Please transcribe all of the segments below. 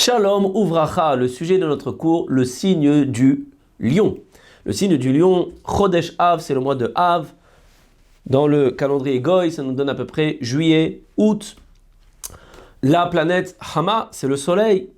Shalom Uvracha, le sujet de notre cours, le signe du lion. Le signe du lion, Chodesh Av, c'est le mois de Av. Dans le calendrier Goy, ça nous donne à peu près juillet, août. La planète Hama, c'est le soleil.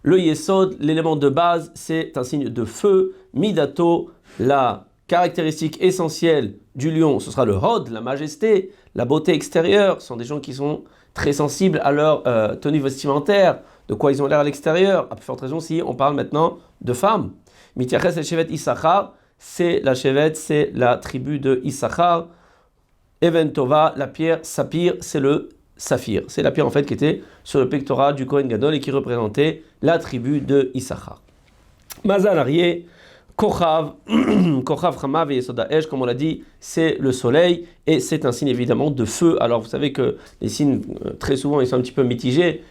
Le Yesod, l'élément de base, c'est un signe de feu. Midato, la caractéristique essentielle du lion, ce sera le Hod, la majesté, la beauté extérieure. Ce sont des gens qui sont très sensibles à leur tenue vestimentaire, de quoi ils ont l'air à l'extérieur. À plus forte raison si on parle maintenant de femmes. Mitiaches el Shevet Issachar, c'est la tribu de Issachar. Even Tova, la pierre Saphir, c'est le saphir. C'est la pierre en fait qui était sur le pectorat du Kohen Gadol et qui représentait la tribu de Issachar. Mazal Aryeh, Kochav, Kochav Chamav et Yesoda Esh, comme on l'a dit, c'est le soleil et c'est un signe évidemment de feu. Alors vous savez que les signes, très souvent, ils sont un petit peu mitigés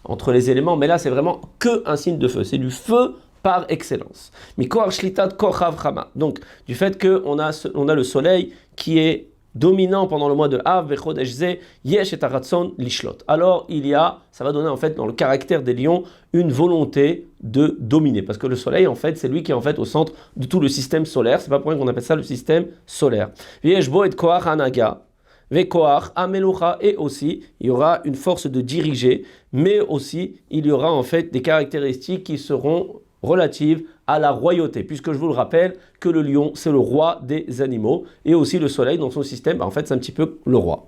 entre les éléments, mais là c'est vraiment que un signe de feu. C'est du feu par excellence. Mikor Shlitat Kochav Chama. Donc du fait qu'on a le soleil qui est dominant pendant le mois de Av, Vechodesh Ze, Yesh et Aratson Lishlot. Alors ça va donner en fait dans le caractère des lions une volonté de dominer, parce que le soleil en fait c'est lui qui est en fait au centre de tout le système solaire. C'est pas pour rien qu'on appelle ça le système solaire. Yesh Bo et Koach Hanaga, Vekoach Amelucha, et aussi il y aura une force de diriger, mais aussi il y aura en fait des caractéristiques qui seront relatives à la royauté, puisque je vous le rappelle que le lion c'est le roi des animaux et aussi le soleil dans son système, en fait c'est un petit peu le roi.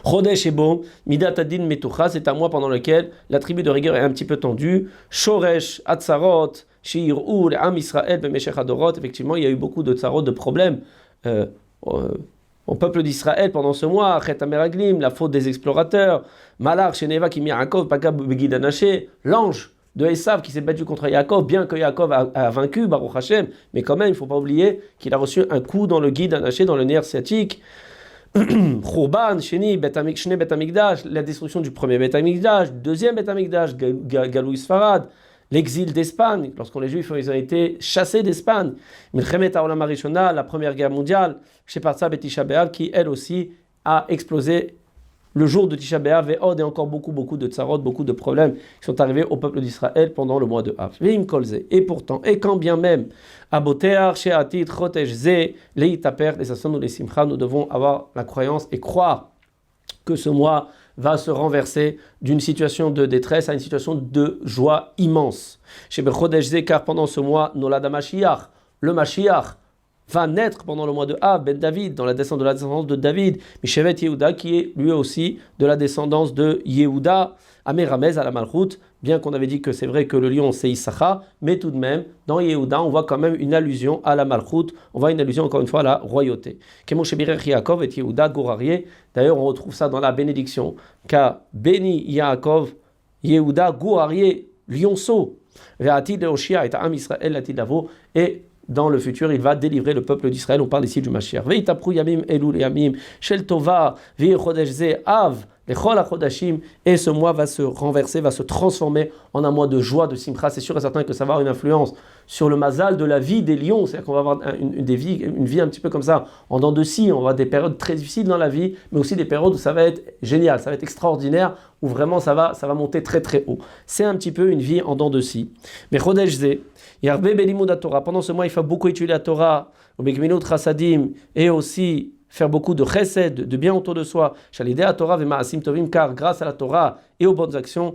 Chodesh Ebo, Midat Adin Metucha, c'est un mois pendant lequel la tribu de rigueur est un petit peu tendue. Shoresh Atzarot, Sheir'u, Am Israël, Bemeshech Adorot, effectivement il y a eu beaucoup de tsarot, de problèmes au peuple d'Israël pendant ce mois. Chet Ameraglim, la faute des explorateurs, Malach Sheneva Kimi Yaakov, Pagab Begidanaché, l'ange de Esav qui s'est battu contre Yaakov, bien que Yaakov a vaincu, Baruch Hashem, mais quand même, il ne faut pas oublier qu'il a reçu un coup dans le guide anaché, dans le nerf sciatique. Khurban, Sheni, Shne Bet Hamikdash, la destruction du premier Bet Hamikdash, deuxième Bet Hamikdash, Galou Sfarad, l'exil d'Espagne, lorsqu'on les Juifs ils ont été chassés d'Espagne. Milchemet Haolam Harishona, la première guerre mondiale, chez Parsa Bet Tisha B'Av, qui elle aussi a explosé le jour de Tisha B'Av, et encore beaucoup de tsarot, beaucoup de problèmes qui sont arrivés au peuple d'Israël pendant le mois de Av. Et pourtant, et quand bien même, Abotear, Sheatit, Chotesh Ze, Leitaper, les Sasson ou les Simcha, nous devons avoir la croyance et croire que ce mois va se renverser d'une situation de détresse à une situation de joie immense. Chez Chodesh Ze, car pendant ce mois, Nolad Mashiach, le Mashiach, va naître pendant le mois de Av, Ben David, dans la descendance de David, Mishevet Yehuda, qui est lui aussi de la descendance de Yehuda, Améramez à la Malchut, bien qu'on avait dit que c'est vrai que le lion c'est Issachar, mais tout de même, dans Yehuda, on voit quand même une allusion à la Malchut, on voit une allusion encore une fois à la royauté. Kemo Shebirech Yaakov et Yehuda Gourarié, d'ailleurs on retrouve ça dans la bénédiction, qu'a béni Yaakov, Yehuda Gourarié, lionceau, Ve'atid Leoshia et Am Israël Atid Lavo, et dans le futur, il va délivrer le peuple d'Israël. On parle ici du Mashiach. Veitapru yamim elul yamim shel tova ve'chodesh ze av lechol hachodashim, et ce mois va se renverser, va se transformer en un mois de joie, de simcha. C'est sûr et certain que ça va avoir une influence sur le mazal de la vie des lions. C'est-à-dire qu'on va avoir une vie un petit peu comme ça, en dents de scie. On va avoir des périodes très difficiles dans la vie, mais aussi des périodes où ça va être génial, ça va être extraordinaire, où vraiment ça va monter très très haut. C'est un petit peu une vie en dents de scie. Mais chodesh ze Yarbe belimud Torah. Pendant ce mois, il faut beaucoup étudier la Torah, au Bekminut Chasadim, et aussi faire beaucoup de chesed, de bien autour de soi. Shalidei Torah ve'ma'asim tovim, car grâce à la Torah et aux bonnes actions,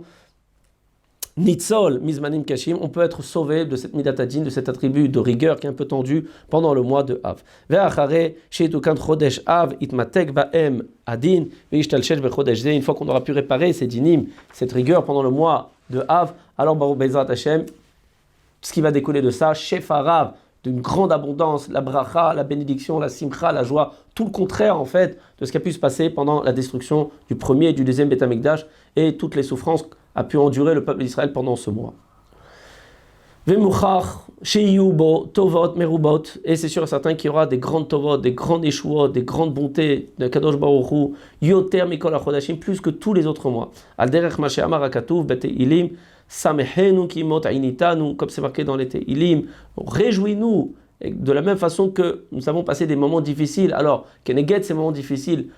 Nitzol mizmanim kashim, on peut être sauvé de cette midatadin, de cet attribut de rigueur qui est un peu tendu pendant le mois de Av. Ve'achare sheitukan chodesh Av itmatek ba'em adin ve'ishtalshesh bechodesh ze. Une fois qu'on aura pu réparer ces dinim, cette rigueur pendant le mois de Av, alors Baruch Bezrat Hashem, ce qui va découler de ça, Shefarav, d'une grande abondance, la bracha, la bénédiction, la simcha, la joie, tout le contraire en fait de ce qui a pu se passer pendant la destruction du premier et du deuxième Beth Amikdash et toutes les souffrances qu'a pu endurer le peuple d'Israël pendant ce mois. Vemuchach, Sheyubo, Tovot, Merubot, et c'est sûr et certain qu'il y aura des grandes Tovot, des grandes Yeshuot, des grandes bontés de Kadosh Baruch Hu, Yoter Mikol HaChodashim, plus que tous les autres mois. Al derech ma she'amar hakatuv b'Teilim, Samehenu kimot ainitanu, comme c'est marqué dans les Teilim, réjouis-nous de la même façon que nous avons passé des moments difficiles. Alors, Keneget, ces moments difficiles,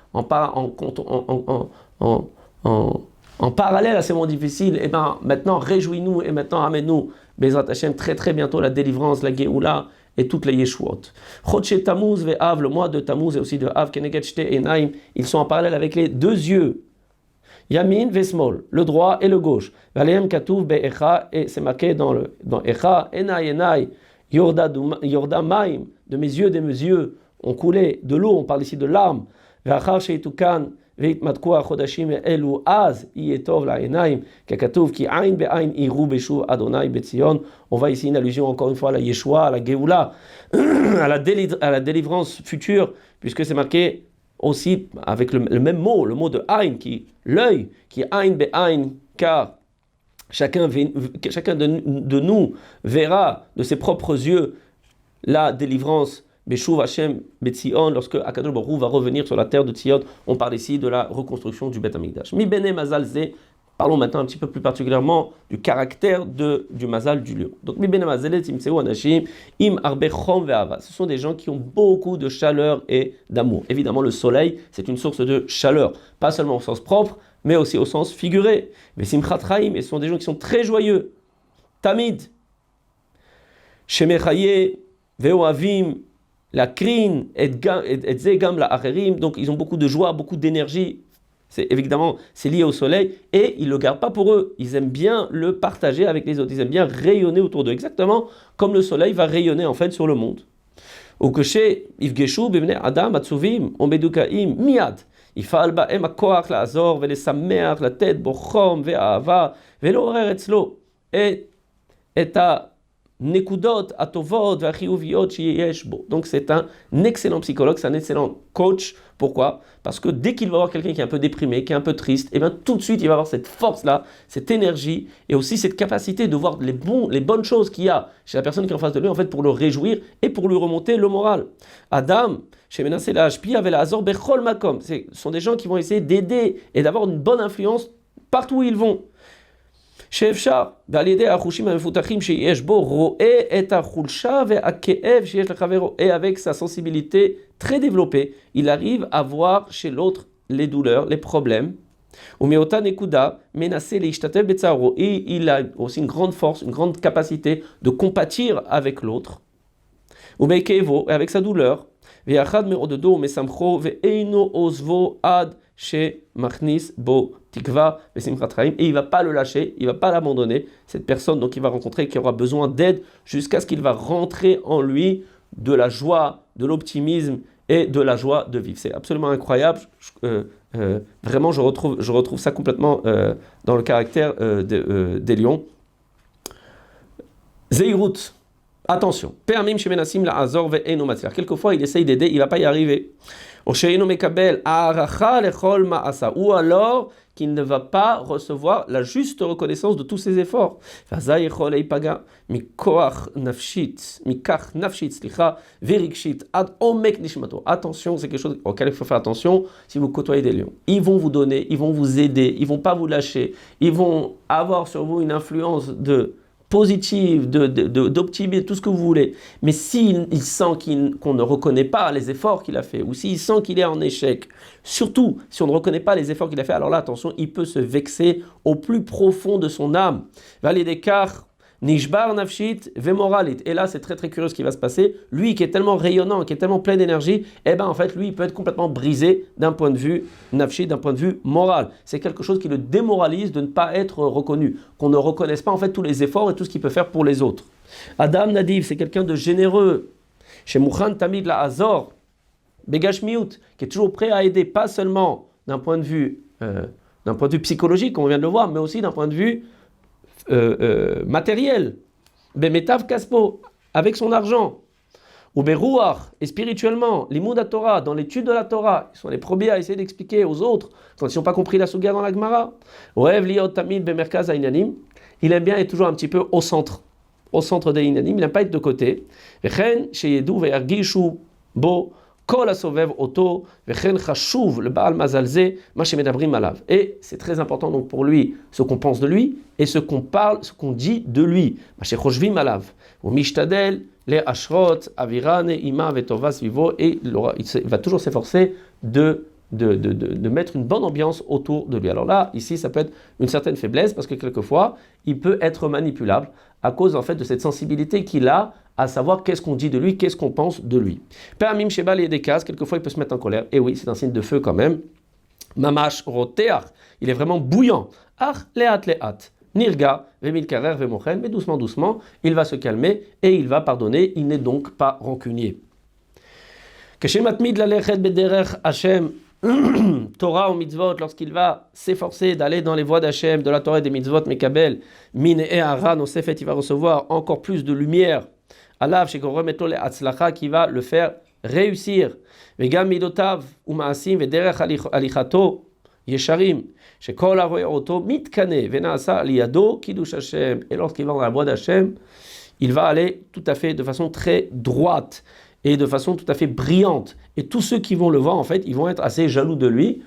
En parallèle à ces moments difficiles, et ben maintenant réjouis-nous et maintenant amène-nous, Bezrat Hashem, très très bientôt la délivrance, la Géoula et toutes les Yeshuot. Chodche Tammuz ve'Av, le mois de Tammuz et aussi de Av, Keneged Shte Enaim, ils sont en parallèle avec les deux yeux. Yamin ve'Smol, le droit et le gauche. Valeem Katouv be'Echa, et c'est marqué dans Echa, Enai Enai, Yorda Maim, de mes yeux ont coulé de l'eau, on parle ici de larmes. Ve'achar sheitukan, ve'itmatku achodashim elu az, yetov la'enaim, kekatouv ki ain be'ain iru beshu Adonai be'Tzion. On voit ici une allusion encore une fois à la Yeshua, à la Géoula, à la délivrance future, puisque c'est marqué aussi avec le même mot, le mot de ain, qui l'œil, qui ain be'ain, car chacun de nous verra de ses propres yeux la délivrance Beshuv Hashem Betzion, lorsque Akadosh Baruch Hu va revenir sur la terre de Tzion. On parle ici de la reconstruction du Beth Amikdash. Mi bene mazal ze. Parlons maintenant un petit peu plus particulièrement du caractère du mazal du lion. Donc mi bene mazal ze imtseu anashim im arbe chom ve'ava. Ce sont des gens qui ont beaucoup de chaleur et d'amour. Évidemment, le soleil, c'est une source de chaleur, pas seulement au sens propre, mais aussi au sens figuré. Vesimchat chaim, et ce sont des gens qui sont très joyeux. Tamid. Shemechaye ve'oavim. La krine et zegam la acherim, donc ils ont beaucoup de joie, beaucoup d'énergie. C'est évidemment c'est lié au soleil et ils le gardent pas pour eux. Ils aiment bien le partager avec les autres. Ils aiment bien rayonner autour d'eux, exactement comme le soleil va rayonner en fait sur le monde. Au cocher, ifgeshu b'bnei adam atzuvim ombedukaim miad. Ifal ba'em hakoach la'azor ve'lesameach latet bo chom ve'ahava ve'lo'orer etzlo et à Nekudot, Atovot, Vachiyuviot, Sheyesh Bo. Donc c'est un excellent psychologue, c'est un excellent coach. Pourquoi ? Parce que dès qu'il va voir quelqu'un qui est un peu déprimé, qui est un peu triste, et bien tout de suite il va avoir cette force-là, cette énergie, et aussi cette capacité de voir les bonnes choses qu'il y a chez la personne qui est en face de lui, en fait, pour le réjouir et pour lui remonter le moral. Adam, chez Menassé la Hashpi, avec la Azor Bechol Makom. Ce sont des gens qui vont essayer d'aider et d'avoir une bonne influence partout où ils vont. שאפשר, ועל ידי החושים המפותחים שיש בו, רואה את החולשה והכאב שיש לחברו, et avec sa sensibilité très développée, il arrive à voir chez l'autre les douleurs, les problèmes. ומאותה נקודה, מנסה להשתתף בצערו, et il a aussi une grande force, une grande capacité de compatir avec l'autre. ובכאבו, et avec sa douleur, ויחד מעודדו ומשמחו, ואינו עוזבו עד שמכניס בו tikva vesimchat chaim, et il va pas le lâcher, il va pas l'abandonner, cette personne donc il va rencontrer qui aura besoin d'aide jusqu'à ce qu'il va rentrer en lui de la joie, de l'optimisme et de la joie de vivre. C'est absolument incroyable. Vraiment je retrouve ça complètement dans le caractère des lions. Zeirut, attention. Permim shemenassim la azor ve'eno matzliach. Quelquefois il essaye d'aider, il va pas y arriver. Ou alors qu'il ne va pas recevoir la juste reconnaissance de tous ses efforts. Attention, c'est quelque chose auquel il faut faire attention si vous côtoyez des lions. Ils vont vous donner, ils vont vous aider, ils vont pas vous lâcher, ils vont avoir sur vous une influence positive, d'optimisme, tout ce que vous voulez. Mais s'il sent qu'on ne reconnaît pas les efforts qu'il a fait, ou s'il sent qu'il est en échec, surtout si on ne reconnaît pas les efforts qu'il a fait, alors là, attention, il peut se vexer au plus profond de son âme. Valédekar, Nishbar Nafshit, Vemoralit. Et là, c'est très très curieux ce qui va se passer. Lui qui est tellement rayonnant, qui est tellement plein d'énergie, eh ben en fait, lui, il peut être complètement brisé d'un point de vue Nafshit, d'un point de vue moral. C'est quelque chose qui le démoralise de ne pas être reconnu, qu'on ne reconnaisse pas en fait tous les efforts et tout ce qu'il peut faire pour les autres. Adam Nadiv, c'est quelqu'un de généreux. Chez Mouchan Tamid la Azor, Begashmiut, qui est toujours prêt à aider, pas seulement d'un point de vue psychologique, comme on vient de le voir, mais aussi d'un point de vue matériel, Bemetav Kaspo, avec son argent, ou Berouach, et spirituellement, l'Imoud Torah, dans l'étude de la Torah, ils sont les premiers à essayer d'expliquer aux autres, quand ils n'ont pas compris la Suga dans la Gemara. Oev Liot Tamid Bemerkaz Inanim, il aime bien être toujours un petit peu au centre des Inanim, il n'aime pas être de côté. Vechen Sheyedu Ve'argishu Bo. Et c'est très important donc pour lui ce qu'on pense de lui et ce qu'on parle, ce qu'on dit de lui. Et il va toujours s'efforcer de de mettre une bonne ambiance autour de lui. Alors là, ici, ça peut être une certaine faiblesse parce que quelquefois, il peut être manipulable à cause en fait de cette sensibilité qu'il a à savoir qu'est-ce qu'on dit de lui, qu'est-ce qu'on pense de lui. Permim Shebal et des cases, quelquefois il peut se mettre en colère. Et oui, c'est un signe de feu quand même. Mamash roteach, il est vraiment bouillant. Ach leat. Nirga, vemil karer vemochen, mais doucement, doucement, il va se calmer et il va pardonner. Il n'est donc pas rancunier. Keshematmid lalechet bederech Hashem. Torah ou mitzvot, lorsqu'il va s'efforcer d'aller dans les voies d'Hachem, de la Torah et des mitzvot, Mekabel, Min et Haran, au Sefet, il va recevoir encore plus de lumière. Alav, Shekorem et Tole Atzlacha, qui va le faire réussir. Vegam midotav, Umaasim, Vederech alichato, Yesharim, Shekol Aroeroto, Mitkane, Venaasa, Liado, Kiddush Hashem. Et lorsqu'il va dans la voie d'Hachem, il va aller tout à fait de façon très droite et de façon tout à fait brillante. Et tous ceux qui vont le voir, en fait, ils vont être assez jaloux de lui.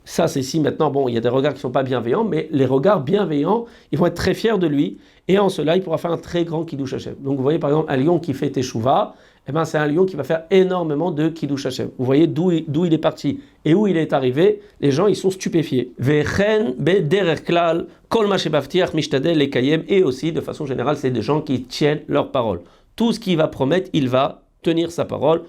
Ça, c'est si maintenant, bon, il y a des regards qui ne sont pas bienveillants, mais les regards bienveillants, ils vont être très fiers de lui. Et en cela, il pourra faire un très grand Kiddush Hashem. Donc, vous voyez, par exemple, un lion qui fait Teshuvah, eh ben, c'est un lion qui va faire énormément de Kiddush Hashem. Vous voyez d'où il est parti et où il est arrivé. Les gens, ils sont stupéfiés. Vechen bederech klal kol ma shebavtiach mishtadel lekayem. Et aussi, de façon générale, c'est des gens qui tiennent leur parole. Tout ce qu'il va promettre, il va tenir sa parole.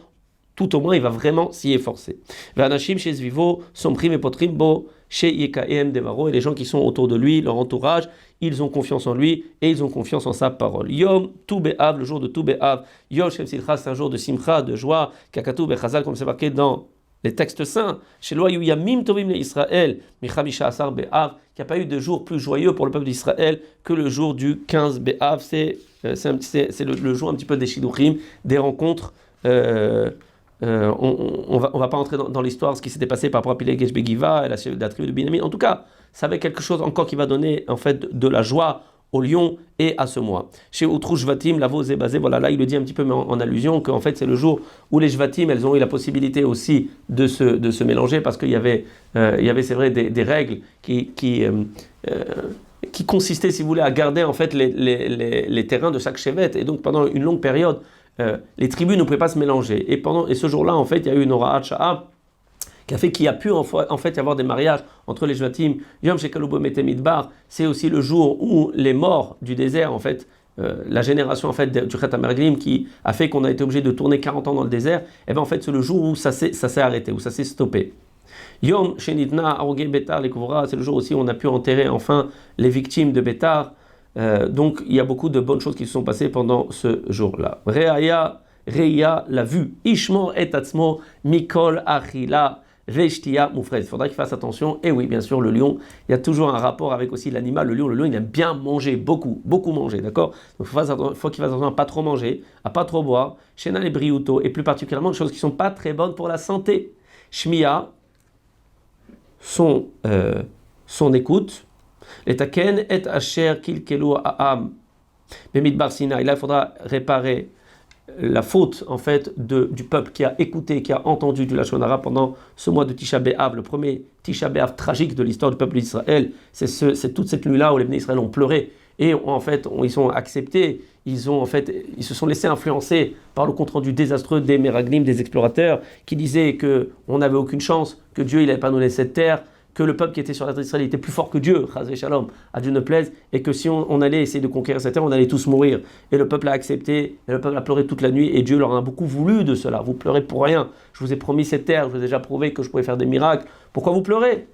Tout au moins, il va vraiment s'y efforcer. Ve'anashim chez Zvivo, somprim et potrim bo, chez Yekaem devaro, et les gens qui sont autour de lui, leur entourage, ils ont confiance en lui et ils ont confiance en sa parole. Yom Tu Be'av, le jour de Tu Be'av, Yom Shem Simcha, c'est un jour de Simcha, de joie, Kakatu Bechazal, comme c'est marqué dans les textes saints. Chez Loi Yamim Tovim Israël, Michamisha Asar Be'av, qu'il n'y a pas eu de jour plus joyeux pour le peuple d'Israël que le jour du 15 Be'av. C'est le jour un petit peu des Shidduchim, des rencontres. On va pas entrer dans l'histoire, ce qui s'était passé par rapport à Pilegesh Begiva et la tribu de Binyamin. En tout cas, ça avait quelque chose encore qui va donner en fait de la joie au lion et à ce mois. Chez Outru Shvatim, Lavo Zebazé, voilà, là il le dit un petit peu en allusion qu'en fait c'est le jour où les Shvatim, elles ont eu la possibilité aussi de se mélanger parce qu'il y avait c'est vrai des règles qui consistaient, si vous voulez, à garder en fait les terrains de chaque chevet, et donc pendant une longue période les tribus ne pouvaient pas se mélanger. Et ce jour-là, en fait, il y a eu une Horaat Sha'ah qui a fait qu'il y a pu en fait y avoir des mariages entre les Shvatim. Yom Shekalubo Mete Midbar, c'est aussi le jour où les morts du désert, en fait, la génération en fait du Chet HaMeraglim qui a fait qu'on a été obligé de tourner 40 ans dans le désert, et bien en fait c'est le jour où ça s'est arrêté, où ça s'est stoppé. Yom Shenitna Aroge Betar Lekuvra, c'est le jour aussi où on a pu enterrer enfin les victimes de Betar. Donc il y a beaucoup de bonnes choses qui se sont passées pendant ce jour-là. Reya, la vue. Ishmor et atzmo mikol achila veshtia moufred. Il faudra qu'il fasse attention. Et oui, bien sûr, le lion, il y a toujours un rapport avec aussi l'animal. Le lion, il aime bien manger, beaucoup manger, d'accord? Donc il faut qu'il fasse attention à pas trop manger, à pas trop boire. Shena les briuto, et plus particulièrement des choses qui ne sont pas très bonnes pour la santé. Shmia, son écoute. Et taken et asher kilkelu aam bemidbar Sinaï. Là, il faudra réparer la faute en fait du peuple qui a écouté, qui a entendu du Lashon Hara pendant ce mois de Tisha B'Av, le premier Tisha B'Av tragique de l'histoire du peuple d'Israël. C'est toute cette nuit-là où les Bnei Israël ont pleuré et en fait ils sont acceptés. Ils se sont laissés influencer par le compte-rendu désastreux des Meraglim, des explorateurs, qui disaient que on n'avait aucune chance, que Dieu il n'avait pas donné cette terre, que le peuple qui était sur la terre d'Israël était plus fort que Dieu, Chazé Shalom, à Dieu ne plaise, et que si on allait essayer de conquérir cette terre, on allait tous mourir. Et le peuple a accepté, et le peuple a pleuré toute la nuit, et Dieu leur a beaucoup voulu de cela. Vous pleurez pour rien. Je vous ai promis cette terre, je vous ai déjà prouvé que je pouvais faire des miracles. Pourquoi vous pleurez?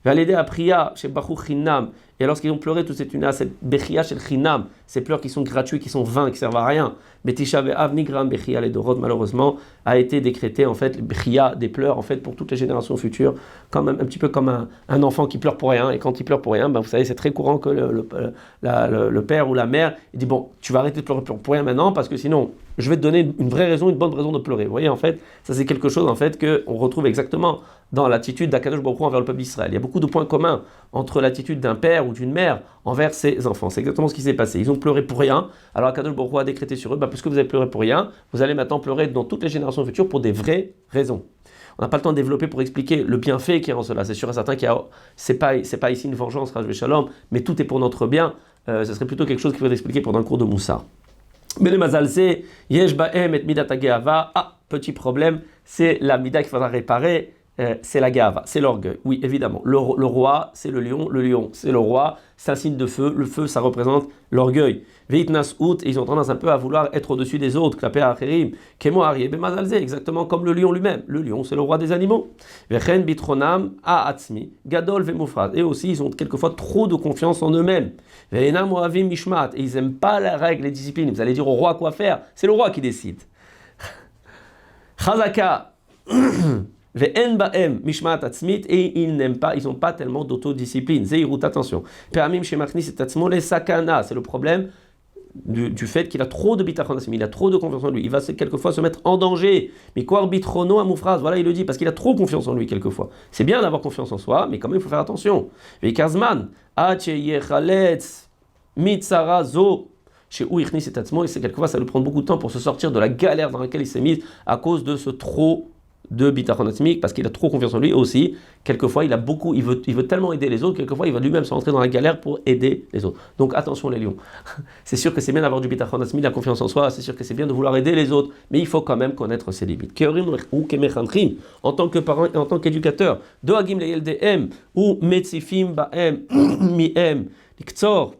Valaider à Priya, chez Bachou Chinam. Et lorsqu'ils ont pleuré toute cette nuit, cette Bechia chez Chinam, ces pleurs qui sont gratuits, qui sont vains, qui servent à rien. Betisha Ve'av Nigram Bechia les Dorot, malheureusement, a été décrété en fait Bechia des pleurs en fait pour toutes les générations futures, comme un petit peu comme un enfant qui pleure pour rien. Et quand il pleure pour rien, ben, vous savez, c'est très courant que le père ou la mère il dit bon, tu vas arrêter de pleurer pour rien maintenant parce que sinon je vais te donner une vraie raison, une bonne raison de pleurer. Vous voyez, en fait, ça c'est quelque chose en fait qu'on retrouve exactement dans l'attitude d'Akadosh Baruch Hu envers le peuple d'Israël. Il y a beaucoup de points communs entre l'attitude d'un père ou d'une mère envers ses enfants. C'est exactement ce qui s'est passé. Ils ont pleuré pour rien. Alors Akadosh Baruch Hu a décrété sur eux, puisque vous avez pleuré pour rien, vous allez maintenant pleurer dans toutes les générations futures pour des vraies raisons. On n'a pas le temps de développer pour expliquer le bienfait qu'il y a en cela. C'est sûr et certain qu'il y a, c'est pas ici une vengeance, Rajvé Shalom, mais tout est pour notre bien. Ce serait plutôt quelque chose qu'il faudrait expliquer pendant un cours de Moussar. Bene Mazalse, Yesh Baem et Midat Ageava. Ah, petit problème, c'est la Mida qu'il faudra réparer. c'est la gave, c'est l'orgueil. Oui, évidemment. Le roi, c'est le lion, c'est le roi, c'est un signe de feu. Le feu, ça représente l'orgueil. Veitnas out, ils ont tendance un peu à vouloir être au-dessus des autres. Klapé acherim, kemo arié bemazalze, exactement comme le lion lui-même. Le lion, c'est le roi des animaux. Vechen bitronam atzmi, gadol vemufraz. Et aussi, ils ont quelquefois trop de confiance en eux-mêmes. Veinam oavim mishmat, et ils n'aiment pas la règle, les disciplines. Vous allez dire au roi quoi faire, c'est le roi qui décide. Chazaka. Ve'en ba'em mishmat atzmit, et ils n'aiment pas, ils n'ont pas tellement d'autodiscipline. Zeirut, attention. Pe'amim shemachnis et atzmo le sakana, c'est le problème du fait qu'il a trop de bitachon atzmi, il a trop de confiance en lui. Il va quelquefois se mettre en danger. Mais quoi bitrono à moufraz, voilà, il le dit, parce qu'il a trop confiance en lui quelquefois. C'est bien d'avoir confiance en soi, mais quand même il faut faire attention. Ve'kazman ache yechaletz mitzara zo. Chez où et c'est quelquefois ça lui prend beaucoup de temps pour se sortir de la galère dans laquelle il s'est mis à cause de ce trop de bitachon atzmi, parce qu'il a trop confiance en lui aussi. Quelquefois, il veut tellement aider les autres, quelquefois il va lui-même se rentrer dans la galère pour aider les autres. Donc attention les lions. C'est sûr que c'est bien d'avoir du bitachon atzmi, de la confiance en soi, c'est sûr que c'est bien de vouloir aider les autres, mais il faut quand même connaître ses limites. En tant que parent et en tant qu'éducateur, doagim leyeldem ou metzifim baem miem liktzor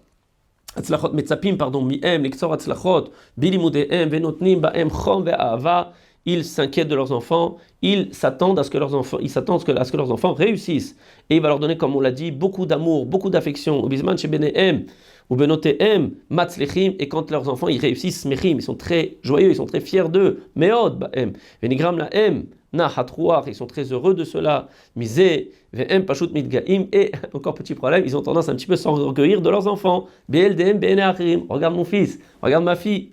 הצלחות, מצפים, מהם, לקצור הצלחות, בלימודיהם, ונותנים בהם חום ואהבה, ils s'inquiètent de leurs enfants, ils s'attendent à ce que leurs enfants réussissent. Et il va leur donner, comme on l'a dit, beaucoup d'amour, beaucoup d'affection. Bisman chez Benehem, ou Benotehem, Matzlechim, et quand leurs enfants ils réussissent, Mechim, ils sont très joyeux, ils sont très fiers d'eux. Meod, Bahem, Venigram Lahem, Nahatrouach, ils sont très heureux de cela. Misé, Vehem, Pashut Midgaim, et encore petit problème, ils ont tendance un petit peu à s'enorgueillir de leurs enfants. BLDM, BNAchirim, regarde mon fils, regarde ma fille.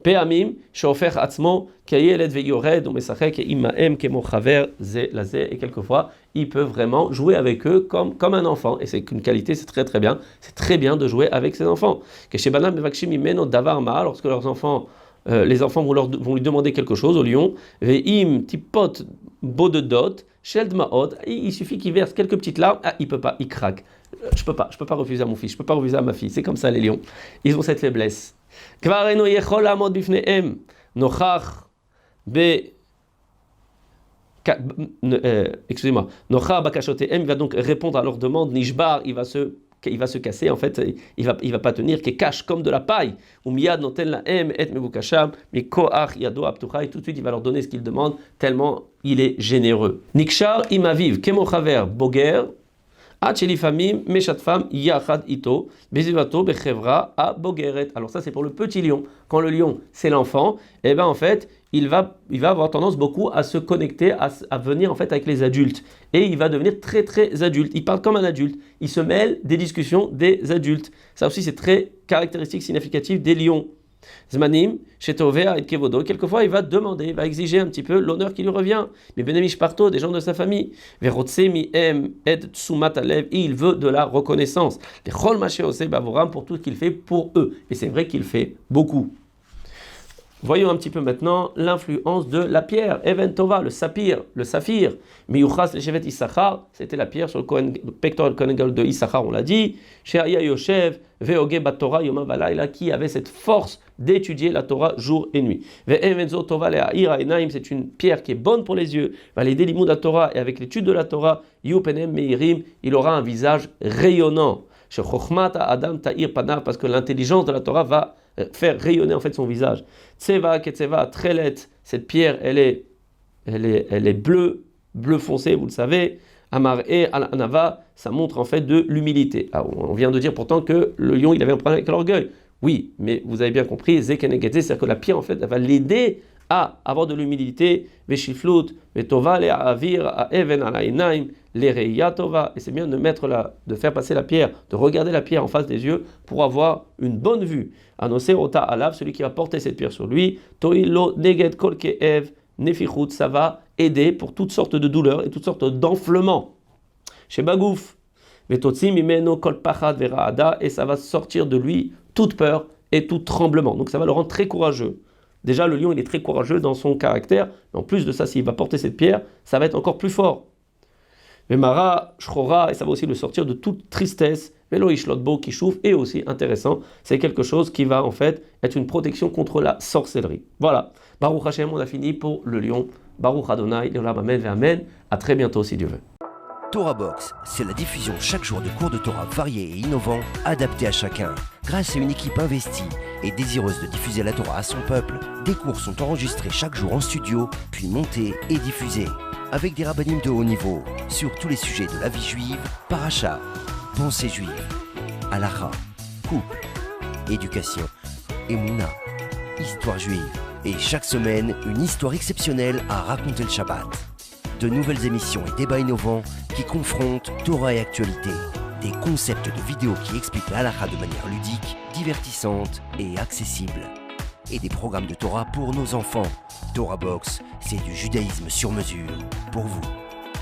Pe'amim, sheofer atzmo, kayeled veyored, umesachek imaem kemo chaver ze laze, et quelquefois, il peut vraiment jouer avec eux comme un enfant, et c'est une qualité, c'est très bien de jouer avec ses enfants. Keshebanam mevakshim imeno davar ma, lorsque leurs enfants, les enfants vont lui demander quelque chose au lion, ve'im tipot bodedot, sheld maot, il suffit qu'il verse quelques petites larmes, il peut pas, il craque. Je peux pas refuser à mon fils, je peux pas refuser à ma fille, c'est comme ça les lions, ils ont cette faiblesse. Excusez-moi, il va donc répondre à leur demande, Nishbar, il va se casser, en fait, il va pas tenir, qui cache comme de la paille, ou miyad noten la em et mevukasham, mais koach yado aptucha, et tout de suite il va leur donner ce qu'ils demandent, tellement il est généreux. Nikshar imaviv, kemochaver boger, alors ça c'est pour le petit lion. Quand le lion c'est l'enfant, et ben en fait il va avoir tendance beaucoup à se connecter, à venir en fait avec les adultes, et il va devenir très adulte. Il parle comme un adulte. Il se mêle des discussions des adultes. Ça aussi c'est très caractéristique, significatif des lions. Zmanim, Shetovea et Kevodo, quelquefois il va demander, il va exiger un petit peu l'honneur qui lui revient. Mais Benemish Parto, des gens de sa famille, Verotse mi em et Tsumat Alev, il veut de la reconnaissance. Les Chol Maché Ose Bavoram pour tout ce qu'il fait pour eux. Et c'est vrai qu'il fait beaucoup. Voyons un petit peu maintenant l'influence de la pierre. Even Tova, le saphir. Miyuchas le Shevet Issachar, c'était la pierre sur le pectoral Kohen Gadol de Issachar, on l'a dit. Sheaya Yoshev, Veoge Batora Yoma Valayla, qui avait cette force d'étudier la Torah jour et nuit. Ve'evenzo Tova Le'a'ira Enaim, c'est une pierre qui est bonne pour les yeux. Validé l'imoud la Torah, et avec l'étude de la Torah, Yupenem Meirim, il aura un visage rayonnant. Chez Chochmata Adam Ta'ir Panav, parce que l'intelligence de la Torah va faire rayonner en fait son visage. Tseva Ketseva Trelet, cette pierre elle est bleu foncé, vous le savez. Amar et Al-Anava, ça montre en fait de l'humilité. Alors, on vient de dire pourtant que le lion il avait un problème avec l'orgueil. Oui, mais vous avez bien compris, Zekenegete, c'est-à-dire que la pierre en fait elle va l'aider à avoir de l'humilité, Veshiflut, Vetova, le Avir, a Even, Alainaim, le Reiyatova, et c'est bien de faire passer la pierre, de regarder la pierre en face des yeux pour avoir une bonne vue. Anose Ota Alav, celui qui va porter cette pierre sur lui, Toilo Neged Kolkeev, Nefichut, ça va aider pour toutes sortes de douleurs et toutes sortes d'enflements. Chez Bagouf, Vetotsim Imeno Kol Pachad Veraada, et ça va sortir de lui toute peur et tout tremblement. Donc ça va le rendre très courageux. Déjà, le lion, il est très courageux dans son caractère. Mais en plus de ça, s'il va porter cette pierre, ça va être encore plus fort. Vemara, Shrora, et ça va aussi le sortir de toute tristesse. Velo Ishlotbo, qui chauffe. Et aussi, intéressant, c'est quelque chose qui va en fait être une protection contre la sorcellerie. Voilà. Baruch Hashem, on a fini pour le lion Baruch Adonai, Leolam Amen ve Amen. À très bientôt si Dieu veut. Torah Box, c'est la diffusion chaque jour de cours de Torah variés et innovants, adaptés à chacun. Grâce à une équipe investie et désireuse de diffuser la Torah à son peuple, des cours sont enregistrés chaque jour en studio, puis montés et diffusés. Avec des rabbinim de haut niveau, sur tous les sujets de la vie juive, paracha, pensée juive, halakha, couple, éducation, émouna, histoire juive. Et chaque semaine, une histoire exceptionnelle à raconter le Shabbat. De nouvelles émissions et débats innovants qui confrontent Torah et actualité. Des concepts de vidéos qui expliquent la halakha de manière ludique, divertissante et accessible. Et des programmes de Torah pour nos enfants. Torah Box, c'est du judaïsme sur mesure pour vous.